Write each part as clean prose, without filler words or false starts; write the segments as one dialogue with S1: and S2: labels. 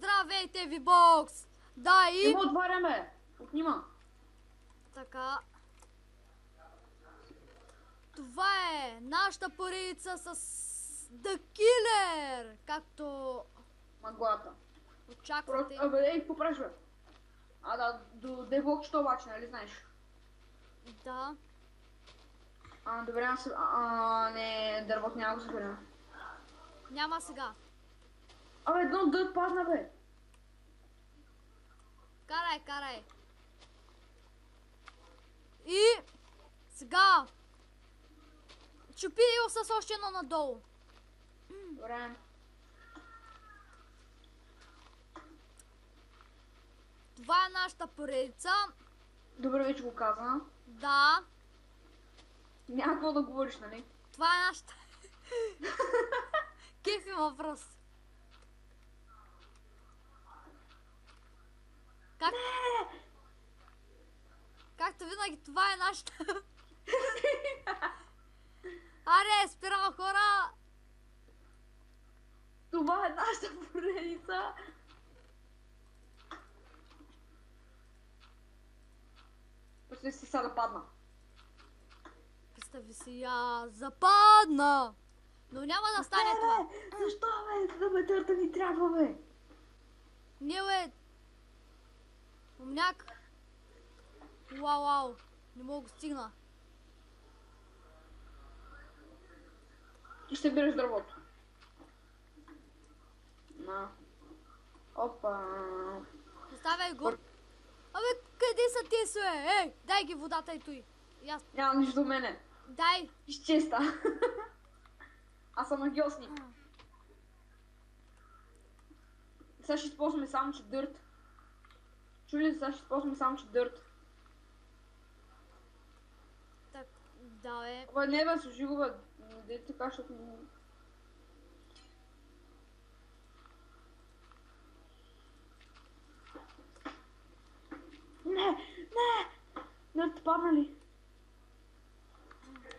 S1: Здравейте ви, бокс! Да, и...
S2: Не му отваряме! Отнима!
S1: Така. Това е нашата поредица с The Killer, както
S2: Маглата.
S1: очаквате.
S2: Абе, ей, какво правиш, бе? Да, до деблокчето обаче, нали знаеш?
S1: Да.
S2: Добре, аз... не, дървот няма го съберем.
S1: Няма сега.
S2: Абе, едно дърт падна, бе!
S1: Карай. И... Сега... Чупи го с още едно надолу.
S2: Добре.
S1: Това е нашата поредица.
S2: Добре, вече го каза.
S1: Да.
S2: Няма какво да говориш, нали?
S1: Това е нашата... Кеф има въпрос. Как... Както винаги, това е нашата... Аре, спирал хора!
S2: Това е нашата поредица. Представи си сега да падна.
S1: Представи си, я западна! Но няма да стане това.
S2: Защо, бе? Да, бе, дърта ни трябва, бе.
S1: Не, бе. Умняк. Вау. Не мога да стигна.
S2: Ти ще бираш дървото. На. Опа.
S1: Поставяй го. Абе, къде са те са, Ей, дай ги водата и той.
S2: Няма нищо до мене.
S1: Дай.
S2: Изчеста. Аз съм магиосник. Сега ще използваме само, че дърт. Чули ли, сега ще използваме само, че дърт.
S1: Так, да, бе.
S2: Абе, не, бе, служи го, бе. Дей така, защото... Не! Дърти паднали.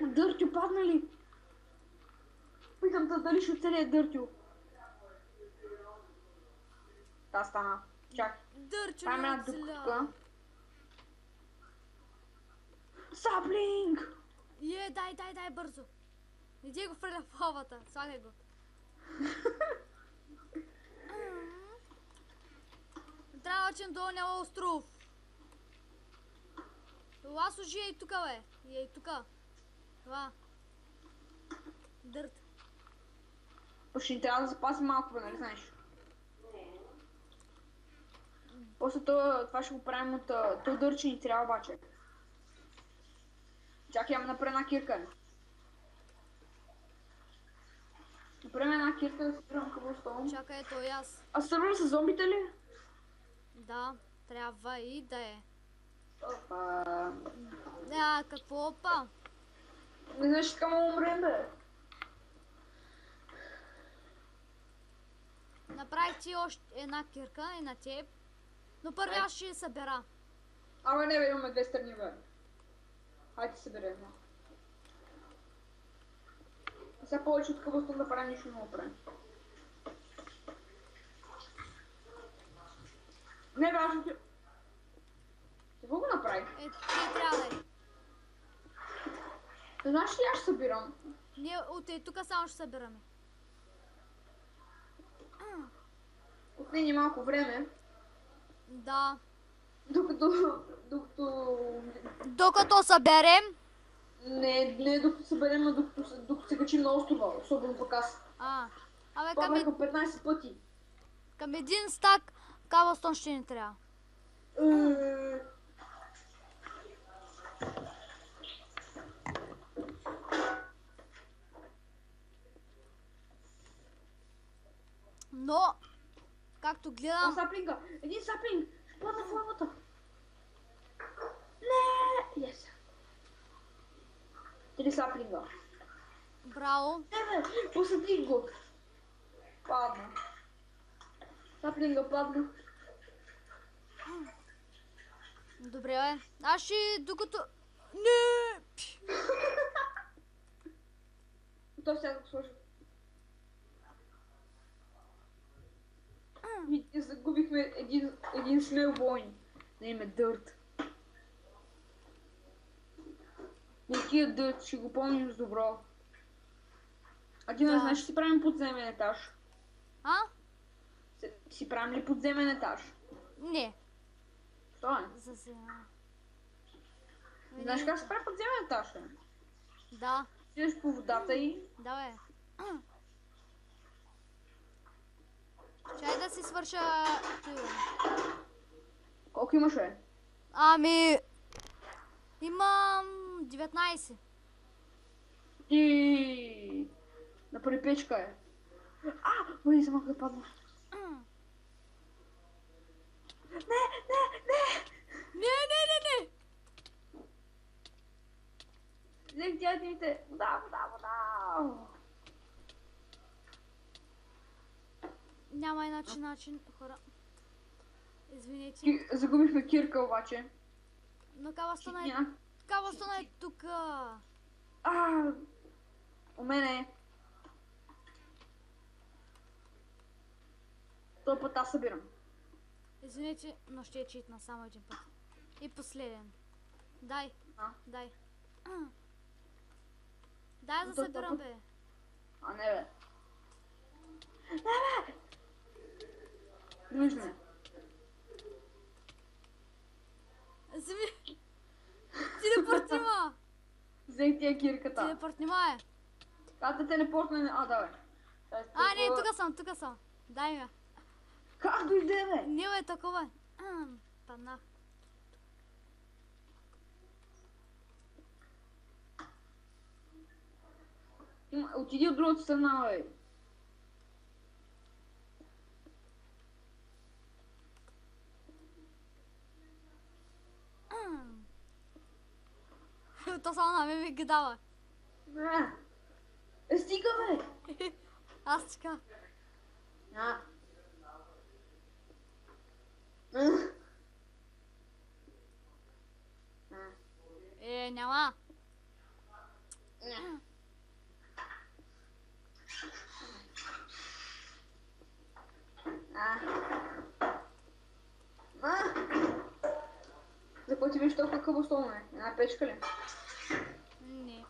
S2: Дъртю паднали. Питам те дали ще оцелее дъртю. Та стана. Чакай.
S1: Дърчо
S2: Там
S1: не
S2: една
S1: оцеля.
S2: дупка. Саплинг!
S1: Дай, бързо. Иди го фърля в ховата, слагай го. Трябва да долния остров. Това служи и тука, бе. И ей тука. Това. Дърт.
S2: Ще ни трябва да запазим малко, бе, нали знаеш? После това ще го правим от то дърче ни трябва обаче. Чакай, ама направя една кирка. Направим една кирка да събирам къбълстон.
S1: Чакай, ето и аз.
S2: А сървам с зомбите ли?
S1: Да, трябва и да е.
S2: Опа.
S1: Да, какво опа?
S2: Не знаеш, така му умрем, бе.
S1: Направих ти още една кирка и на теб. Но първи аз ще я събера.
S2: Абе не, бе, имаме две страни, бе. Хайде съберем една. Сега повече от къбълстон да правим, нищо не го правим. Не, бе, аз ще ти... Какво го направи?
S1: Е, ти трябва да е.
S2: Знаеш ли, аз ще събирам?
S1: Ние от тук само ще събираме.
S2: Отне ни малко време.
S1: Да.
S2: Докато
S1: съберем.
S2: Не докато съберем, а докато се качим на острова, особено пък аз.
S1: Абе,
S2: Паднаха 15 пъти.
S1: към един стак кабелстон ще ни трябва. Но, както гледам...
S2: Саплинга! Един саплинг! Падна в лавата! Не! Yes! 3 саплинга.
S1: Браво.
S2: Не, бе! Посади го! Падна. Саплинга падна.
S1: Добре, бе. Аз ще докато... Не!
S2: То сега го сложи. загубихме един смелбойн на име Дърт. Великият Дърт, ще го помним с добро. А ти не
S1: Да.
S2: знаеш, че си правим подземен етаж?
S1: А?
S2: Си правим ли подземен етаж?
S1: Не.
S2: Що е?
S1: За сега.
S2: Знаеш как се прави подземен етаж? Бе?
S1: Да.
S2: Сидиш по водата и...
S1: Да, бе. Чай да си свърша...
S2: Колко имаш, бе?
S1: Ами... Имам 19.
S2: И... На припечка е. Ой, замах да падна. Не!
S1: Не.
S2: Взех дядините. Вода.
S1: Няма иначе начин, хора. Извинете.
S2: Загубихме Кирка обаче.
S1: Но Кавастона е...
S2: Читня.
S1: Кавастона е тук.
S2: У мене. Този път аз събирам.
S1: Извинете, но ще е читна само един път. И последен. Дай. Дай. Дай да събирам, бе.
S2: Не, бе. Виждаме.
S1: Телепортима!
S2: Взех тия кирката.
S1: Телепортима е.
S2: Как да телепортне? Да, бе.
S1: Не, тук съм. Дай ми.
S2: Как дойде, бе?
S1: Не, бе, такова. Паднах.
S2: Отиди от другата страна, бе.
S1: То само на мен ми ги дава.
S2: Стига, бе.
S1: Аз така. Няма.
S2: За какво ти беше толкова къбостол, не? Една печка ли?
S1: Не.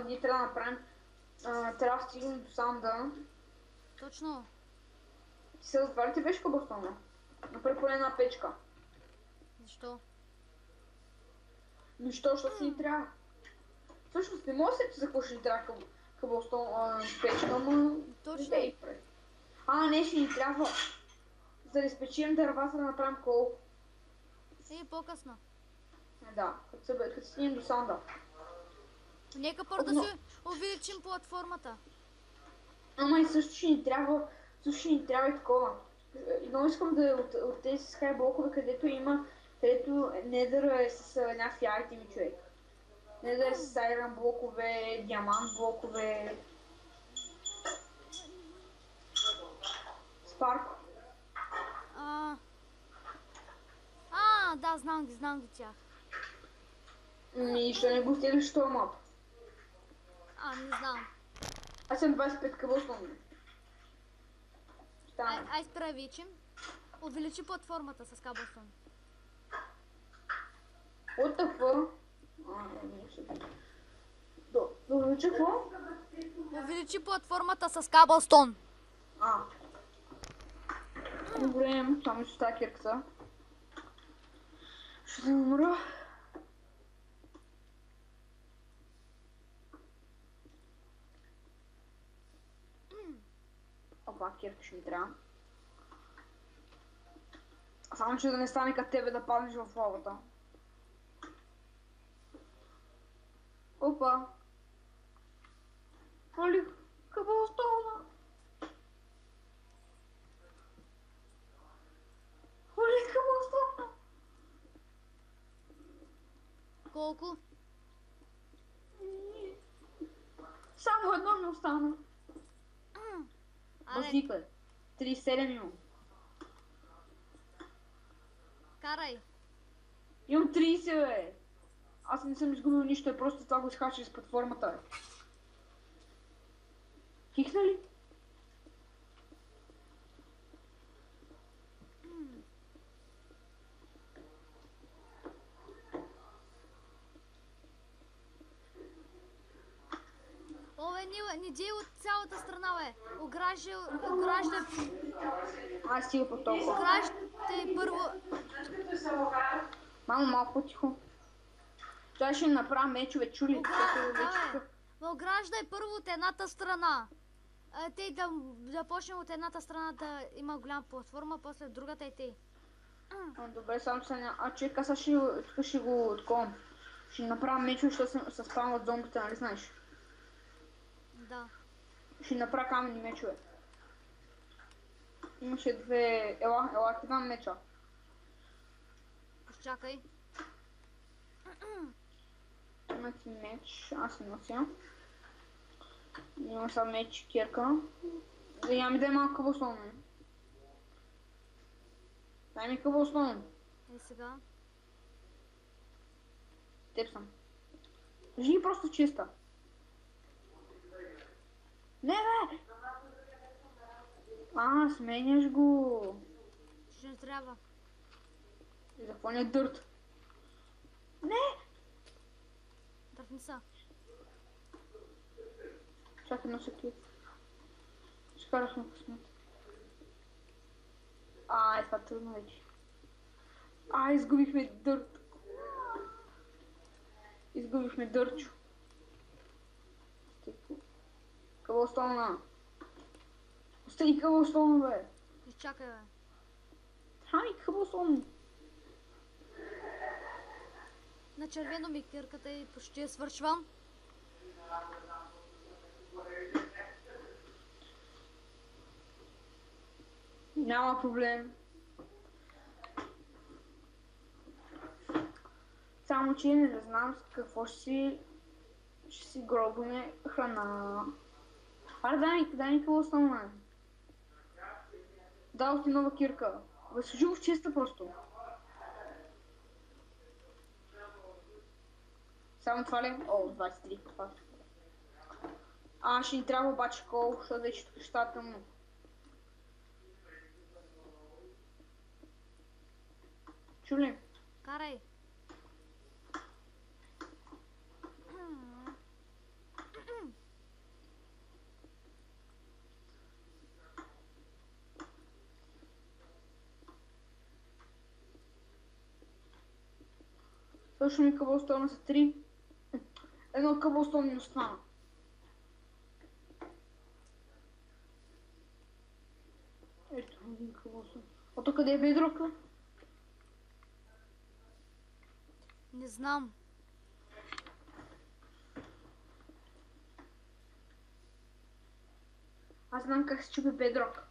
S2: Ние трябва да направим... трябва да стигнем до санда.
S1: Точно.
S2: Ти се затваря ти беше къбостол, не? Направи поне една печка.
S1: Защо?
S2: Защото си ни трябва. Всъщност не мога да се за какво ще ни трябва къбостол печка, но...
S1: Точно.
S2: Не, ще ни трябва. За да изпечем дървата да направим кол.
S1: По-късно.
S2: Да, като стигнем до санда.
S1: Нека първо да си увеличим платформата.
S2: Ама и също ще ни трябва и такова. Но искам да от тези скайблокове, където недъра е с някакви айтеми, човек. Недъра е с айрон блокове, диамант блокове. Спарко.
S1: Да, знам ги тях.
S2: Ще не го стелиш този мап.
S1: Не знам.
S2: Аз съм 25 къбостон.
S1: Ай справичим. Увеличи платформата с каблстон.
S2: What the fuck? Увеличи какво?
S1: Увеличи платформата с каблстон.
S2: Добре, само ще става кирката. Ще умра. Опа, кирка ще ми трябва. Само че да не стане като тебе да паднеш в лавата. Опа. Оли, къбостона. Оли, къбостона.
S1: Колко?
S2: Само едно ми остана. Възниква. 37 имам.
S1: Карай.
S2: Имам 30, бе. Аз не съм изгубил нищо, просто това го изхача с платформата. Хихна ли?
S1: не дей от цялата страна, бе. Ограждай
S2: Аз стига по толкова.
S1: ограждай първо.
S2: Мамо, малко по-тихо. Сега ще направя мечове, чули?
S1: Ограждай първо от едната страна. Те да почнем от едната страна да има голяма платформа, после от другата и тъй.
S2: Добре, само се чека, сега ще го отковам. Ще направя мечове, защото се спамват зомбите, нали знаеш?
S1: Да.
S2: Ще направя каменни мечове. Имаше две... Ела, ти дам меча.
S1: Изчакай.
S2: Има ти меч, аз се нося. Има сега меч, кирка. Я ми дай малко къбослон. Дай ми къбослон.
S1: Сега.
S2: Теб съм. Кажи просто чиста. Не, бе! Сменяш го.
S1: Ще не трябва.
S2: И за какво не е дърт? Не!
S1: Дъртни са.
S2: Чакай на секунда. Ще карахме късмет. Това е трудно вече. Изгубихме дърт. Изгубихме дърчо. Къбослона. Остани къбослона, бе.
S1: Изчакай, бе.
S2: Къбослон.
S1: На червено ми кирката и почти я свършвам.
S2: Няма проблем. Само че не знам с какво ще си гробваме храна. Дай ми къбослона. Дал ти нова кирка. Сложи го в чиста просто. Само това ли? 23. Това. Ще ни трябва обаче кол, защото вече тук ще става тъмно. Чули?
S1: Карай.
S2: Също ми къбослона са 3. Едно къбослон ми остана. Ето, един къбослон. Тук къде е бедрока?
S1: Не знам.
S2: Аз знам как се чупи бедрок.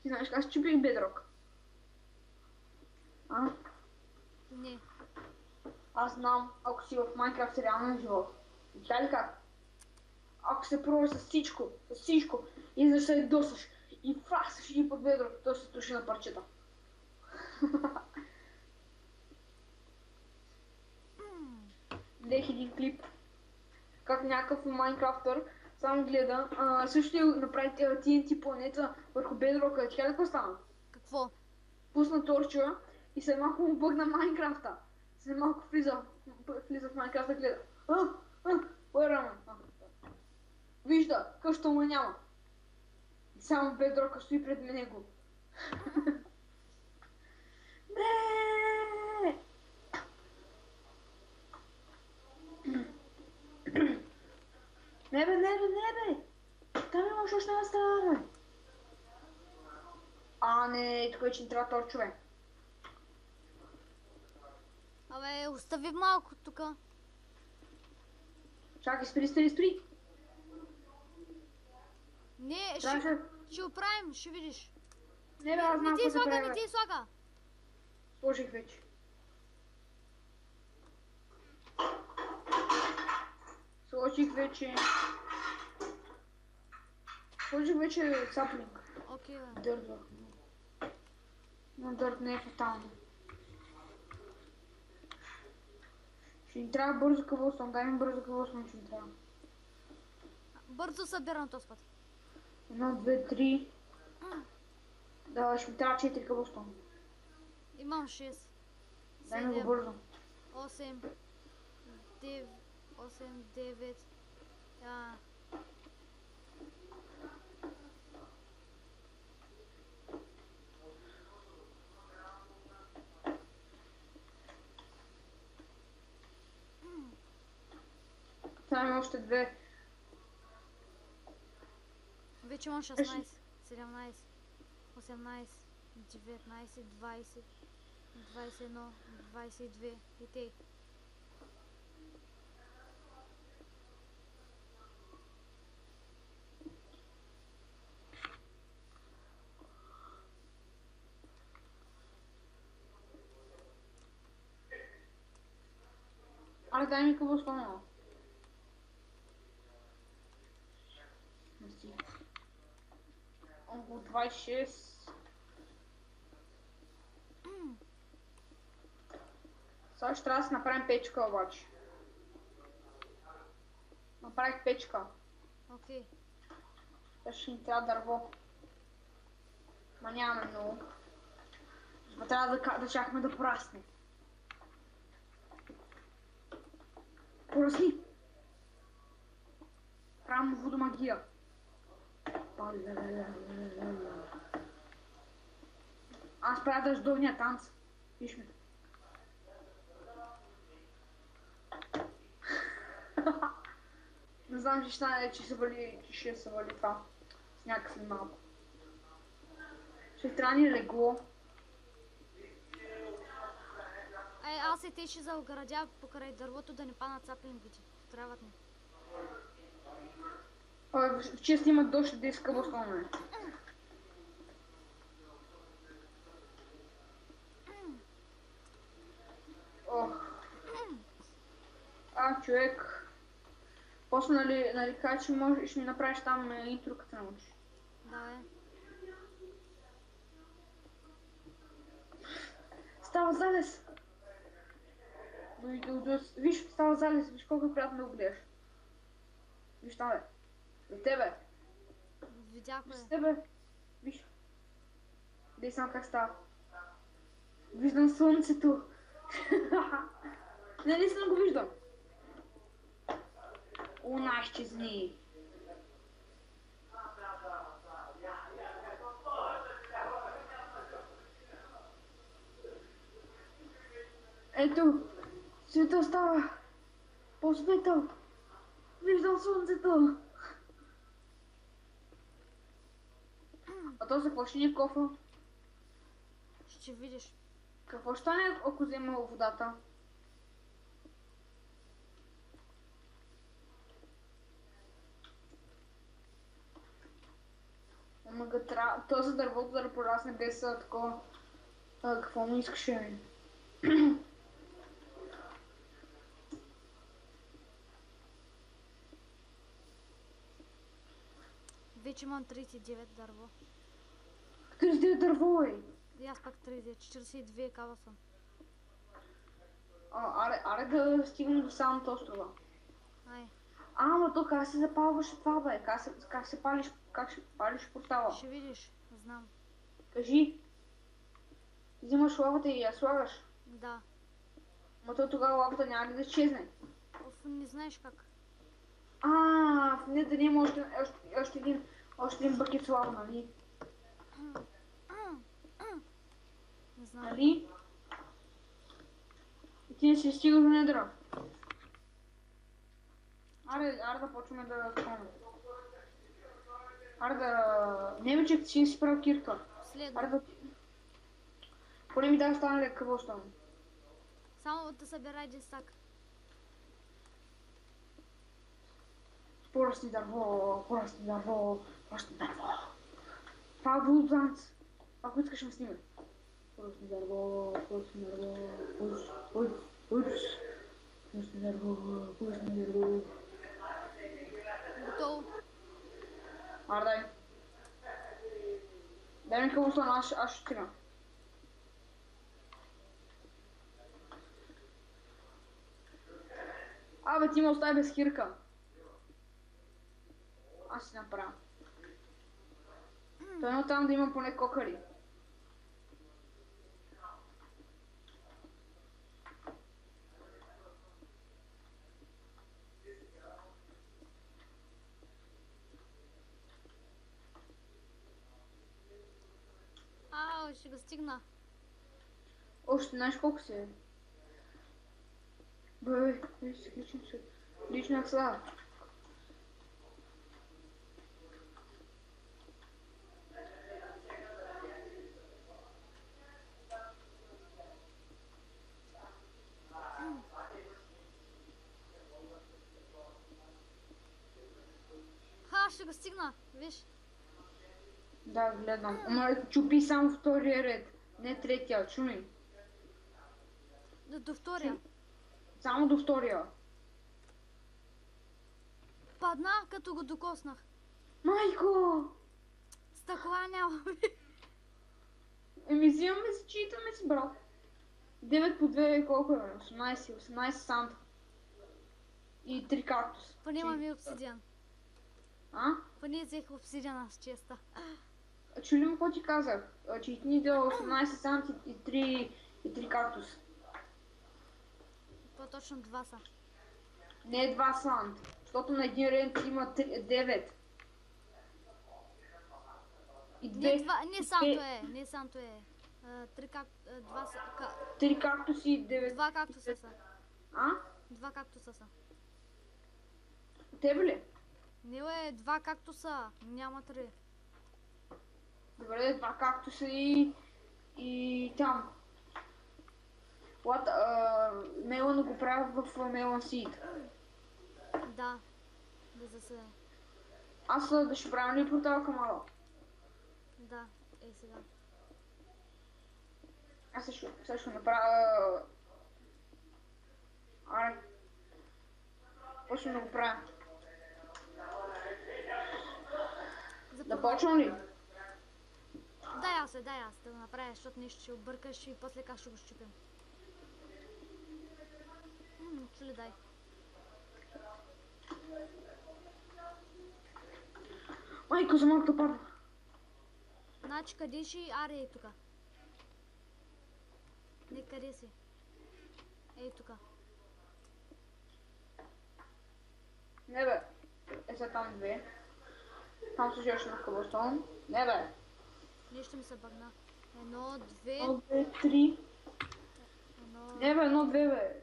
S2: Ти знаеш как се чупи бедрок?
S1: Не.
S2: Аз знам, ако си в Майнкрафт реален живот. И тя ли как? Ако се пробваш с всичко, и да се досаш, и фрасаш и под бедрок, то се туши на парчета. Гледах един клип, как някакъв Майнкрафтър само гледа, също направи TNT планета върху бедрока. Тя ли какво стана?
S1: Какво?
S2: Пусна торча и след малко му бъгна Майнкрафта. След малко влиза в Майнкрафта, гледа. Where Вижда, къща му няма. И само бедрока стои пред него. Не бе! Там имаш още една страна, бе. Не, тук вече не трябва торчове.
S1: Абе, остави малко тука.
S2: Чакай, спри.
S1: Не, ще оправим, ще видиш.
S2: Не бе, аз знам какво се прави.
S1: Не ти слага.
S2: Сложих вече. Сложих вече саплинг.
S1: Окей, бе.
S2: Дърт върху. Но дърт не е фатално. Ще ни трябва бързо къбослон. Дай ми бързо къбослон, ще ни трябва.
S1: Бързо събирам този път.
S2: 1, 2, 3. Да, ще ми трябва 4 къбослон.
S1: Имам 6.
S2: Дай ми го бързо.
S1: 8, 9, А,
S2: Там има още две.
S1: вече имам 16, 17, 18, 19, 20, 21, 22 и тъй.
S2: Аре, дай ми какво останало. Около 26. Сега ще трябва да си направим печка обаче. Направих печка.
S1: Окей.
S2: Сега ще ни трябва дърво. Ма нямаме много. Затова трябва да чакаме да порасне. Порасни! Правим водомагия. Аз правя дъждовния танц. Виж ме. Не знам, че ще се вали това. Сняг след малко. Ще трябва ни легло.
S1: Аз и те ще заоградя покрай дървото да не паднат цаплинките. Трябват ни.
S2: Че снимат дощ да иска възстанове. Ох. Човек. После нали кажа, че ще ми направиш там интро, като научиш.
S1: Да,
S2: Става залез. Виж, става залез, виж колко е приятно да го гледаш. Виж там, бе. За тебе.
S1: видях,
S2: Виж
S1: бе.
S2: за тебе. Виж. Гледай само как става. Виждам слънцето. Не, наистина го виждам. Луна изчезни. Ето, света става по-светъл. Виждам слънцето. А то за какво ще ни е кофа?
S1: Ще видиш.
S2: Какво ще стане, ако взема водата? Ама то за дървото да порасне без такова. Какво не искаше?
S1: Вече имам 39 дърво.
S2: 39 дърво е!
S1: И аз пак 30, 42 кава съм.
S2: Аре да стигнем до самото острова.
S1: Ай,
S2: Ама то как се запалваше това, бе? Как ще палиш портала?
S1: ще видиш, знам.
S2: Кажи. Взимаш лавата и я слагаш.
S1: Да.
S2: Но то тогава лавата няма ли да изчезне?
S1: Не знаеш как.
S2: В нея да няма още един бакет с лава, нали?
S1: Не знам.
S2: Нали? И ти не си стигал до недра. Аре да почваме да спомням. Не, че си правил кирка.
S1: Следно.
S2: Поне ми дай стане лек, какво стане?
S1: Само да събирай един стак.
S2: Порасни дърво. Правя блудзанц. Ако искаш ме снимай. Порасни дърво.
S1: Готово.
S2: Дай. Дай ми какво стана, аз ще стигна. Ти ме остави без хирка. Аз си направя. То едно там да има поне кокари.
S1: ще го стигна.
S2: Още знаеш колко си? Бе, виж си лично се. Лично як сега.
S1: Ще го стигна, виж.
S2: Да, гледам. Ама чупи само втория ред. Не третия, чуй.
S1: До втория.
S2: Само до втория.
S1: Падна, като го докоснах.
S2: Майко!
S1: Стъкла няма.
S2: Еми взимаме си, читаме си, брат. 9 по 2 колко е? 18 санта. И 3 кактус.
S1: Поне имам и обсидиан.
S2: А?
S1: Поне взех обсидиана с честа.
S2: Чули ли какво ти казах? Читни до 18 санти и 3 кактус.
S1: По-точно 2 са.
S2: Не 2 сант. Защото на един рент има 9. И 2.
S1: Не санто е, не санто е.
S2: 3 кактуси и 9.
S1: 2 кактуса са.
S2: А?
S1: 2 кактуса са.
S2: Тебе ли?
S1: Не е, 2 кактуса, няма 3.
S2: Добре, 2 кактуса и там. Мелан го правя в Мелан Сид.
S1: Да. Да заседа.
S2: Аз да ще правя ли портал Камала?
S1: Да, сега.
S2: Аз също направя... Аре. Почвам да го правя. Да почвам ли?
S1: Дай аз да го направя, защото нещо ще объркаш и после как ще го щупим. Чули дай.
S2: Майко, за малко падна.
S1: Значи къде си? Аре, ей тука. Не, къде си? Ей тука.
S2: Не бе. Са там 2. Там се жеше на кабостон. Не бе.
S1: Нещо ми се бъгна. 1, 2.
S2: 1, 2, 3.
S1: 1.
S2: Не бе, 1, 2 бе.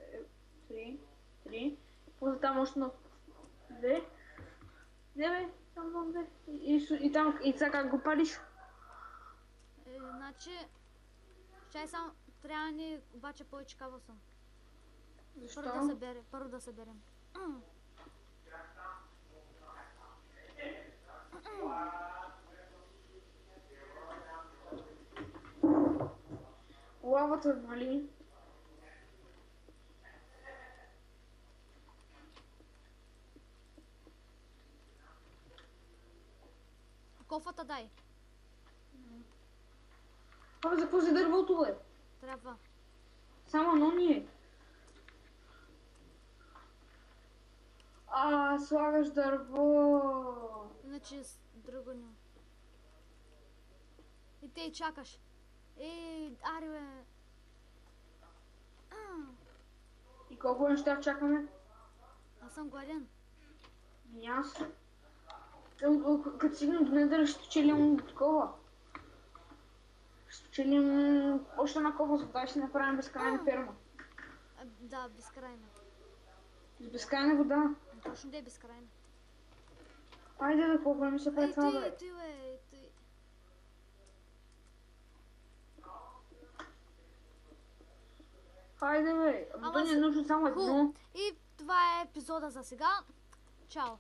S2: 3. После там още на 2. Не бе, там 2. И там, и сега как го палиш?
S1: Значи... Чай само... Трябва ни обаче повече кабелсон.
S2: Защо?
S1: Първо да съберем.
S2: Лавата, нали?
S1: Кофата дай.
S2: Абе, за какво си дървото, бе?
S1: Трябва.
S2: Само едно ни е. Слагаш дърво.
S1: Иначе с друго няма. И те чакаш. Аре бе.
S2: И колко неща чакаме?
S1: Аз съм гладен.
S2: И аз. Като стигнем до недъра, ще спечелим такова. Ще спечелим още една кофа, за да ще направим безкрайна ферма.
S1: Да, безкрайна.
S2: С безкрайна вода.
S1: Точно да е безкрайна.
S2: Айде да, какво време се прави това, бе?
S1: Той.
S2: Хайде, бе. То ни е нужно само едно.
S1: И това е епизода за сега. Чао.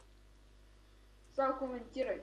S2: Сега коментирай.